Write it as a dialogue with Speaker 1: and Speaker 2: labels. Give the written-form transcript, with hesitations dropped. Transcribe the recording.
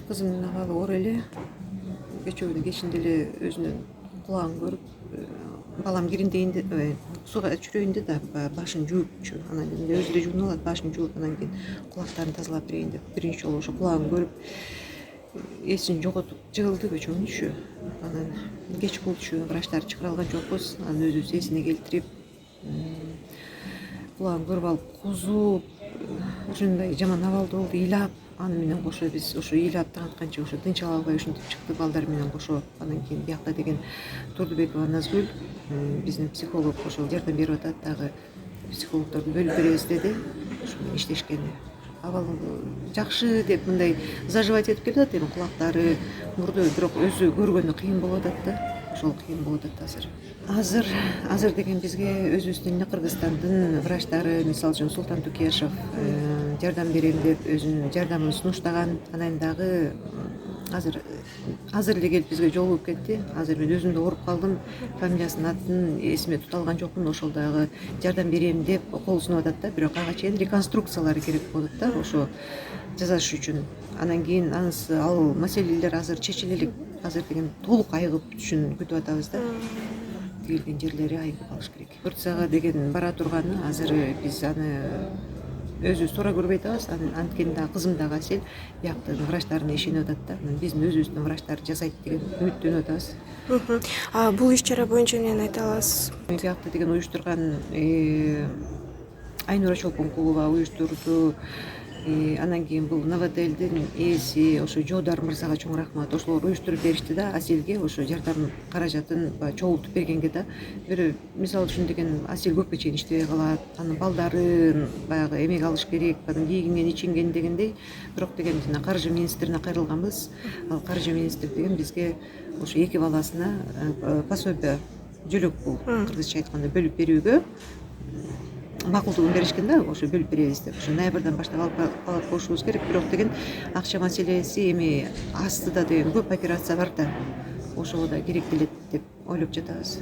Speaker 1: Kızımın ahvalı оор эле. Кечүүнү кечинде эле өзүнүн кулагын көрүп, балам кирин дегенде, сууга чүрөйүн да башын жуупчу. Анан кийин өзү да жууна алат, башын жууп, анан кийин кулактарын тазалап берейин деп биринчи жолу ошо кулагын көрүп, эсин жоготуп жыгылды көчөмүнчү. Анан кеч болчу, врачтар чыгара алган жокпуз. Анан өзүбүз эсине келтирип, кулагын көрүп алып кузуп, ушундай жаман абалда болду, ыйлап. Аны менен кошо биз ошо ыйлап таанытканча ошо тынчыга албай ушинтип чыкты балдар менен кошо. Анан кийин биякта деген Турдубекова Назгүл, биздин психолог, ошол жардам берип атат, дагы психологдорду бөлүп беребиз деди. Ошо менен иштешкен. Абалы жакшы деп мындай заживать этип келатат эми кулактары, мурду, бирок өзү көргөнү кыйын болуп атат да. Ошол кыйын болуп атат азыр. Азыр деген бизге өзүбүздүн Кыргызстандын врачтары, мисалы үчүн Султан Тукешев жардам берем деп өзүнүн жардамын сунуштаган. Анан дагы азыр эле келип бизге жолугуп кетти. Азыр мен өзүм да ооруп калдым. Фамилиясын, атын эсиме тута алган жокмун. Ошол дагы жардам берем деп кол сунуп атат да, бирок ага чейин реконструкциялары керек болуп атат да, ошо жасаш үчүн. Анан кийин ал маселелер азыр чечиле элек. Азыр деген толук айыгып түшүн күтүп атабыз да. Тигилген жерлери айыгып алыш керек. Турцияга деген бара турганы азыр биз аны өзүбүз туура көрбөй атабыз. Анткени дагы кызым дагы Асел бияктын врачтарына ишенип атат да. Биздин өзүбүздүн врачтар жасайт деген үмүттөнүп атабыз.
Speaker 2: Бул иш-чара боюнча эмнени айта аласыз?
Speaker 1: Биякты деген уюштурган Айнура Чолпонкулова уюштурду. Анан кийин бул Новотелдин ээси ошо Жодар мырзага чоң рахмат. Ошолор уюштуруп беришти да, Аселге ошо жардам каражатын чогултуп бергенге да. Бир мисалы үчүн деген Асел көпкө чейин иштебей калат. Анын балдарын баягы эмек алыш керек, анан кийинген, ичинген дегендей. Бирок деген жана каржы министрине кайрылганбыз. Ал каржы министри деген бизге ошо эки баласына пособие, жөлөк бул кыргызча айтканда бөлүп берүүгө макулдугун беришкен да, ошо бөлүп беребиз деп. Ошо ноябрдан баштап алып коюшубуз керек. Бирок деген акча маселеси эми астыда деген көп операция бар да. Ошого да керек келет деп ойлоп жатабыз.